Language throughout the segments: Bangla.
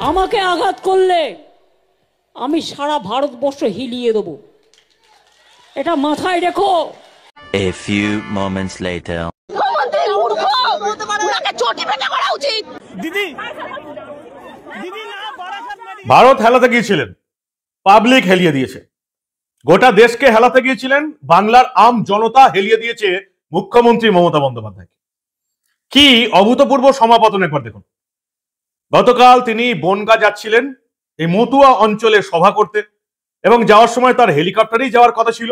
আমাকে আঘাত করলে আমি সারা ভারতবর্ষ হিলিয়ে দেব, এটা মাথায় রেখো। A few moments later. Bharat হেলাতে গিয়েছিলেন, পাবলিক হেলিয়ে দিয়েছে। গোটা দেশকে হেলাতে গিয়েছিলেন, বাংলার আম জনতা হেলিয়ে দিয়েছে মুখ্যমন্ত্রী মমতা বন্দ্যোপাধ্যায়কে। কি অভূতপূর্ব সমাপতন একবার দেখুন। গতকাল তিনি বনগাঁ যাচ্ছিলেন এই মতুয়া অঞ্চলে সভা করতে, এবং যাওয়ার সময় তার হেলিকপ্টারেই যাওয়ার কথা ছিল।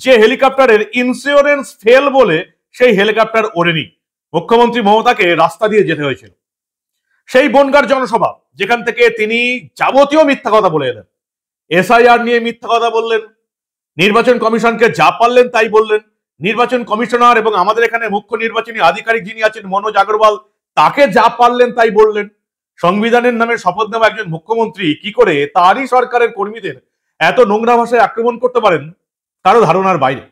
যে হেলিকপ্টারের ইন্স্যুরেন্স ফেল বলে সেই হেলিকপ্টার ওড়েনি, মুখ্যমন্ত্রী মমতাকে রাস্তা দিয়ে যেতে হয়েছিল। সেই বনগাঁর জনসভা, যেখান থেকে তিনি যাবতীয় মিথ্যা কথা বলে এলেন। এসআইআর নিয়ে মিথ্যা কথা বললেন, নির্বাচন কমিশনকে যা পারলেন তাই বললেন। নির্বাচন কমিশনার এবং আমাদের এখানে মুখ্য নির্বাচনী আধিকারিক যিনি আছেন মনোজ আগরওয়াল, তাকে যা পারলেন তাই বললেন। সংবিধানের নামে শপথ নেওয়া একজন মুখ্যমন্ত্রী কি করে তারই সরকারের কর্মীদের এত নোংরা ভাষায় আক্রমণ করতে পারেন কারো ধারণার বাইরে।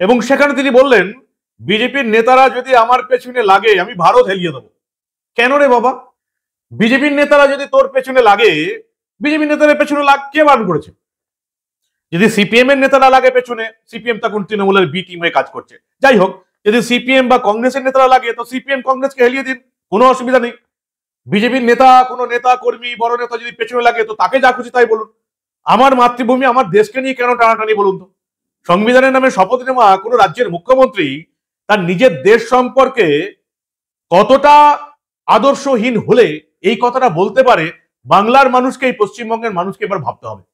এবং সেখানে তিনি বললেন, বিজেপির নেতারা যদি আমার পেছনে লাগে আমি ভারত হেলিয়ে দেবো। কেন রে বাবা? বিজেপির নেতারা যদি তোর পেছনে লাগে, বিজেপির নেতাদের পেছনে কে বারণ করেছে? যদি সিপিএম এর নেতারা লাগে পেছনে, সিপিএম তখন তৃণমূলের বি টিমে কাজ করছে। যাই হোক, যদি সিপিএম বা কংগ্রেসের নেতারা লাগে তো সিপিএম কংগ্রেসকে হেলিয়ে দিন, কোনো অসুবিধা নেই। বিজেপির নেতা, কোনো নেতা কর্মী বড় নেতা যদি পেছনে লাগে তো তাকে যা খুশি তাই বলুন। আমার মাতৃভূমি আমার দেশকে নিয়ে কেন টানাটানি বলুন তো? সংবিধানের নামে শপথ নেওয়া কোনো রাজ্যের মুখ্যমন্ত্রী তার নিজের দেশ সম্পর্কে কতটা আদর্শহীন হলে এই কথাটা বলতে পারে, বাংলার মানুষকে, এই পশ্চিমবঙ্গের মানুষকে এবার ভাবতে হবে।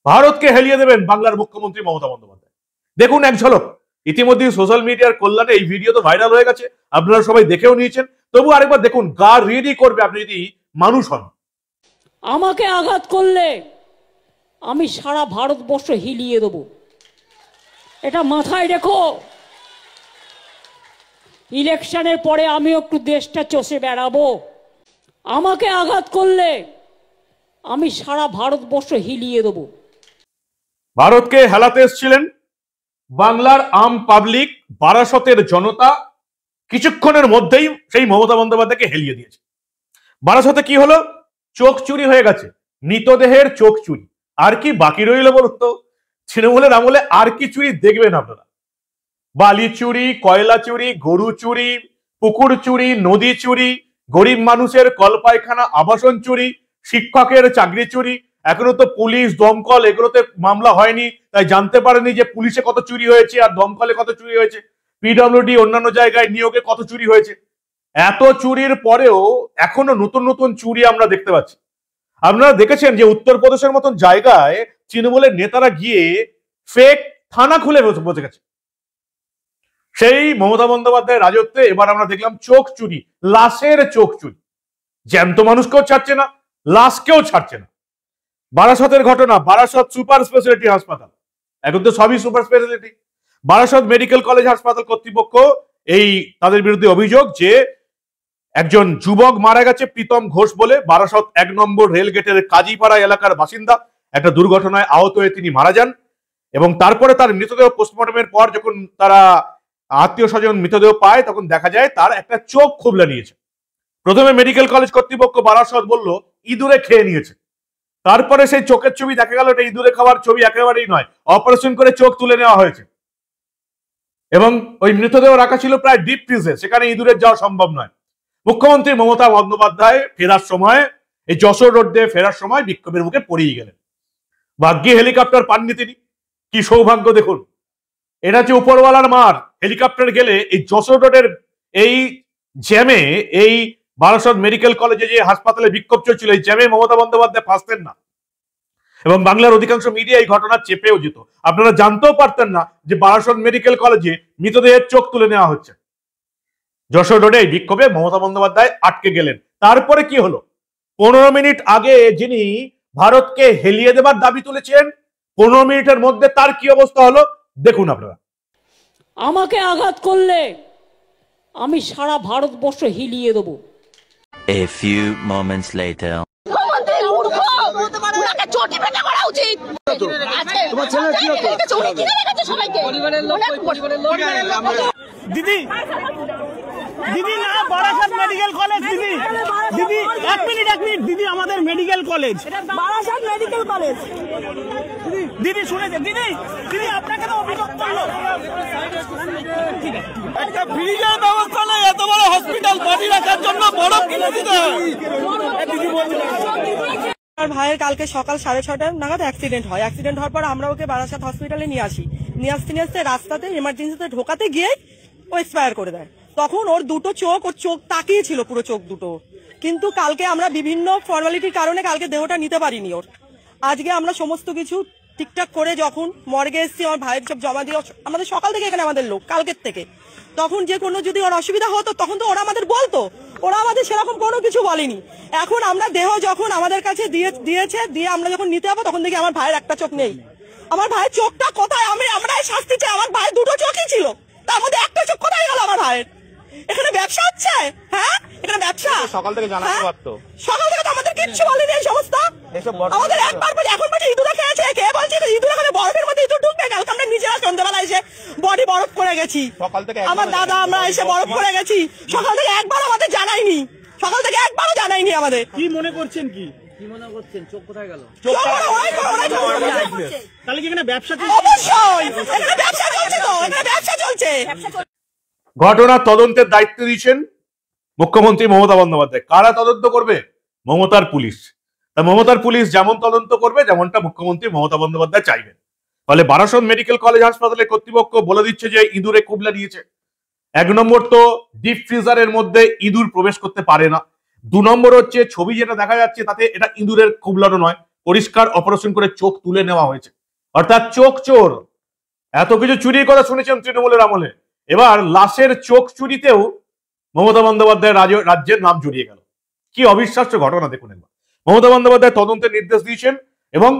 ভারতকে হেলিয়ে দেবেন বাংলার মুখ্যমন্ত্রী মমতা বন্দ্যোপাধ্যায়। দেখুন এক ঝলক, ইতিমধ্যে সোশ্যাল মিডিয়ার কল্যাণে এই ভিডিও তো ভাইরাল হয়ে গেছে, আপনারা সবাই দেখেও নিয়েছেন। তবু আরেকবার দেখুন, গা রেডি করবে আপনি যদি মানুষ হন। আমাকে আঘাত করলে আমি সারা ভারতবর্ষ হিলিয়ে দেব, এটা মাথায় রেখো। ইলেকশনের পরে আমি একটু দেশটা চষে বেড়াবো। আমাকে আঘাত করলে আমি সারা ভারতবর্ষ হিলিয়ে দেব। ভারতকে হেলাতে এসেছিলেন বাংলার আম পাবলিক, বারাসতের জনতা কিছুক্ষণের মধ্যেই সেই মমতা বন্দ্যোপাধ্যায়কে হেলিয়ে দিয়েছে। বারাসতে কি হলো? চোখ চুরি হয়ে গেছে, মৃতদেহের চোখ চুরি। আর কি বাকি রইল বলুন তো? তৃণমূলের আমলে আর কি চুরি দেখবেন আপনারা? বালি চুরি, কয়লা চুরি, গরু চুরি, পুকুর চুরি, নদী চুরি, গরিব মানুষের কলপায়খানা আবাসন চুরি, শিক্ষকের চাকরি চুরি। এখনো তো পুলিশ, দমকল এগুলোতে মামলা হয়নি, তাই জানতে পারেনি যে পুলিশে কত চুরি হয়েছে আর দমকলে কত চুরি হয়েছে, পিডব্লিউডি অন্যান্য জায়গায় নিয়োগে কত চুরি হয়েছে। এত চুরির পরেও এখনো নতুন নতুন চুরি আমরা দেখতে পাচ্ছি। আপনারা দেখেছেন যে উত্তরপ্রদেশের মতন জায়গায় তৃণমূলের নেতারা গিয়ে ফেক থানা খুলে বসে গেছে। সেই মমতা বন্দ্যোপাধ্যায়ের রাজত্বে এবার আমরা দেখলাম চোখ চুরি, লাশের চোখ চুরি। জ্যান্ত মানুষকেও ছাড়ছে না, লাশকেও ছাড়ছে না। বারাসতের ঘটনা, বারাসত সুপার স্পেশালিটি হাসপাতাল, এখন তো সবই super speciality. Barasat medical college হাসপাতাল কর্তৃপক্ষ এই তাদের বিরুদ্ধে অভিযোগ যে একজন যুবক মারা গেছে প্রীতম ঘোষ বলে, বারাসত 1 নম্বর রেলগেটের কাজীপাড়া এলাকার বাসিন্দা। একটা দুর্ঘটনায় আহত হয়ে তিনি মারা যান, এবং তারপরে তার মৃতদেহ পোস্টমর্টমের পর যখন তারা আত্মীয় স্বজন মৃতদেহ পায় তখন দেখা যায় তার একটা চোখ খুবলে নিয়েছে। প্রথমে মেডিকেল কলেজ কর্তৃপক্ষ বারাসত বলল ইঁদুরে খেয়ে নিয়েছে, তারপরে সেই চোখের ছবি দেখা গেল এটা ইঁদুরে খাওয়ার ছবি একেবারেই নয়, অপারেশন করে চোখ তুলে নেওয়া হয়েছে। এবং ওই মৃতদেহ রাখা ছিল প্রায় ডিপ ফ্রিজে, সেখানে ইঁদুরের যাওয়া সম্ভব নয়। মুখ্যমন্ত্রী মমতা বন্দ্যোপাধ্যায় ফেরার সময়, এই যশোর রোড দিয়ে ফেরার সময় বিক্ষোভের মুখে পড়েই গেলেন। ভাগ্যে হেলিকপ্টার পাননি তিনি, কি সৌভাগ্য দেখুন। এটা হচ্ছে উপরওয়ালার মার। হেলিকপ্টার গেলে এই যশোর রোডের এই জ্যামে, এই বারাসত মেডিকেল কলেজে যে হাসপাতালে বিক্ষোভ চলছিল, এই জ্যামে মমতা বন্দ্যোপাধ্যায় ফাঁসতেন না, এবং বাংলার অধিকাংশ মিডিয়া এই ঘটনা চেপেও যেত। আপনারা জানতেও পারতেন না যে বারাসত মেডিকেল কলেজে মৃতদেহের চোখ তুলে নেওয়া হচ্ছে। যশোর রোডে এই বিক্ষোভে মমতা বন্দ্যোপাধ্যায় আটকে গেলেন। তারপরে কি হলো? 15 মিনিট আগে যিনি ভারতকে হেলিয়ে দেবার দাবি তুলেছিলেন, 15 মিনিটের মধ্যে তার কি অবস্থা হলো দেখুন আপনারা। আমাকে আঘাত করলে আমি সারা ভারতবর্ষ হিলিয়ে দেব। A few moments later. দিদি দিদি না, বারাসত মেডিকেল কলেজ দিদি, দিদি 1 মিনিট দিদি আমাদের medical college, Barasat medical college. দিদি শুনেছে, দিদি দিদি আপনাকে তো অভিযোগ করলো একটা ফ্রিজের ব্যবস্থা নেই, এত বড় হসপিটাল বডি রাখার জন্য বরফ কিনে দিতে হয়। আমার ভাইয়ের কালকে সকাল 6:30 নাগাদ অ্যাক্সিডেন্ট হয়। অ্যাক্সিডেন্ট হওয়ার পর আমরা ওকে বারাসাত হসপিটালে নিয়ে আসতে রাস্তাতে এমার্জেন্সিতে ঢোকাতে গিয়ে ও এক্সপায়ার করে দেয়। তখন ওর চোখ তাকিয়ে ছিল, পুরো চোখ দুটো। কিন্তু কালকে আমরা বিভিন্ন ফর্মালিটির কারণে কালকে দেহটা নিতে পারিনি ওর। আজকে আমরা সমস্ত কিছু ঠিকঠাক করে যখন মর্গে এসেছি, আমার ভাইয়ের সব জমা দিয়ে আমাদের সকাল থেকে এখানে আমাদের লোক কালকের থেকে, তখন যে কোনো যদি ওর অসুবিধা হতো তখন তো ওরা আমাদের বলতো, ওরা আমাদের সেরকম কোনো কিছু বলেনি। এখন আমরা দেহ যখন আমাদের কাছে দিয়েছে, দিয়ে আমরা যখন নিতে যাবো তখন দেখি আমার ভাইয়ের একটা চোখ নেই। আমার ভাইয়ের চোখটা কোথায়? আমরা শাস্তি চাই। আমার ভাইয়ের দুটো চোখই ছিল, তার মধ্যে একটা চোখ কোথায় গেল আমার ভাইয়ের? এখানে ব্যবসা হচ্ছে, হ্যাঁ এখানে ব্যবসা। সকাল থেকে জানাতে পারতো, সকাল থেকে তো আমাদের কিচ্ছু বলেনি এই সমস্ত। আমাদের একবার বলে এখন বলছে ইঁদুরে খেয়েছে, কে বলছে ইঁদুরে খেলে বরফের মধ্যে ইঁদুর ঢুকবে? কালকে আমরা নিজেরা সন্ধ্যাবেলা এসে বডি বরফ করে গেছি, আমার দাদা আমরা এসে বরফ করে গেছি। সকাল থেকে একবার আমাদের জানাইনি, সকাল থেকে একবারও জানাইনি আমাদের। কি মনে করছেন? কি মনে করছেন? চোখ কোথায় গেল? তাহলে কি এখানে ব্যবসা? অবশ্যই এখানে ব্যবসা চলছে, তো এখানে ব্যবসা চলছে। ঘটনা তদন্তের দায়িত্ব দিয়েছেন মুখ্যমন্ত্রী মমতা বন্দ্যোপাধ্যায়। কারা তদন্ত করবে? মমতার পুলিশ। তা মমতার পুলিশ যেমন তদন্ত করবে, যেমনটা মুখ্যমন্ত্রী মমতা বন্দ্যোপাধ্যায় চাইবেন। ফলে বারাসত মেডিকেল কলেজ হাসপাতালের কর্তৃপক্ষ বলে দিচ্ছে যে ইঁদুরে কুবলা নিয়েছে। 1 নম্বর তো ডিপ ফ্রিজারের মধ্যে ইঁদুর প্রবেশ করতে পারে না। 2 নম্বর হচ্ছে ছবি যেটা দেখা যাচ্ছে তাতে এটা ইঁদুরের কুবলানো নয়, পরিষ্কার অপারেশন করে চোখ তুলে নেওয়া হয়েছে। অর্থাৎ চোখ চোর। এত কিছু চুরির কথা শুনেছেন তৃণমূলের আমলে, এবার লাশের চোখ চুরিতেও মমতা বন্দ্যোপাধ্যায় রাজ্যের নাম জড়িয়ে গেল। কি অবিশ্বাস্য ঘটনা দেখুন একবার। মমতা বন্দ্যোপাধ্যায় তদন্তের নির্দেশ দিয়েছেন এবং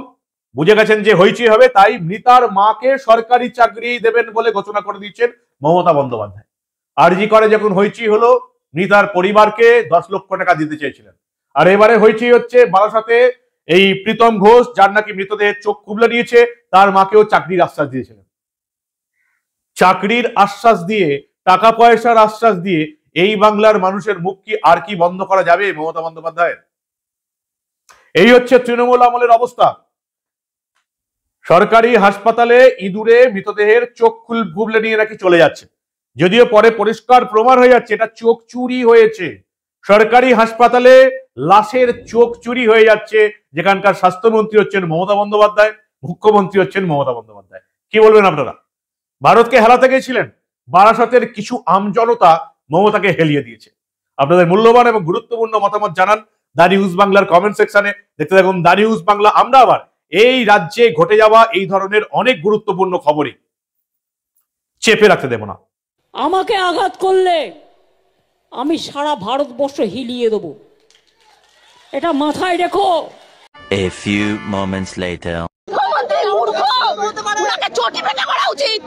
বুঝে গেছেন যে হইচই হবে, তাই মৃতার মাকে সরকারি চাকরি দেবেন বলে ঘোষণা করে দিয়েছেন মমতা বন্দ্যোপাধ্যায়। আরজি করে যখন হইচই হলো, মৃতার পরিবারকে 10 লক্ষ টাকা দিতে চেয়েছিলেন। আর এবারে হইচই হচ্ছে বারাসাতে এই প্রীতম ঘোষ, যার নাকি মৃতদেহের চোখ কুবলা নিয়েছে, তার মাকেও চাকরির আশ্বাস দিয়েছিলেন। চাকরির আশ্বাস দিয়ে, টাকা পয়সার আশ্বাস দিয়ে এই বাংলার মানুষের মুখ কি আর কি বন্ধ করা যাবে মমতা বন্দ্যোপাধ্যায়? এই হচ্ছে তৃণমূল আমলের অবস্থা। সরকারি হাসপাতালে ইঁদুরে মৃতদেহের চোখ কুবলে নিয়ে নাকি চলে যাচ্ছে, যদিও পরে পরিষ্কার প্রমাণ হয়ে যাচ্ছে এটা চোখ চুরি হয়েছে। সরকারি হাসপাতালে লাশের চোখ চুরি হয়ে যাচ্ছে, যেখানকার স্বাস্থ্যমন্ত্রী হচ্ছেন মমতা বন্দ্যোপাধ্যায়, মুখ্যমন্ত্রী হচ্ছেন মমতা বন্দ্যোপাধ্যায়। কি বলবেন আপনারা? ভারতকে হেলাতে গিয়েছিলেন, বারাসতের কিছু আমজনতা মমতাকে হেলিয়ে দিয়েছে। আপনাদের মূল্যবান এবং গুরুত্বপূর্ণ মতামত জানান দা নিউজ বাংলার কমেন্ট সেকশনে। দেখতে থাকুন দা নিউজ বাংলা। আমরা আবার এই রাজ্যে ঘটে যাওয়া এই ধরনের অনেক গুরুত্বপূর্ণ খবরই চেপে রাখতে দেব না। আমাকে আঘাত করলে আমি সারা ভারতবর্ষ হিলিয়ে দেব, এটা মাথায় রেখো। A few moments later. চটি পেটা করা উচিত।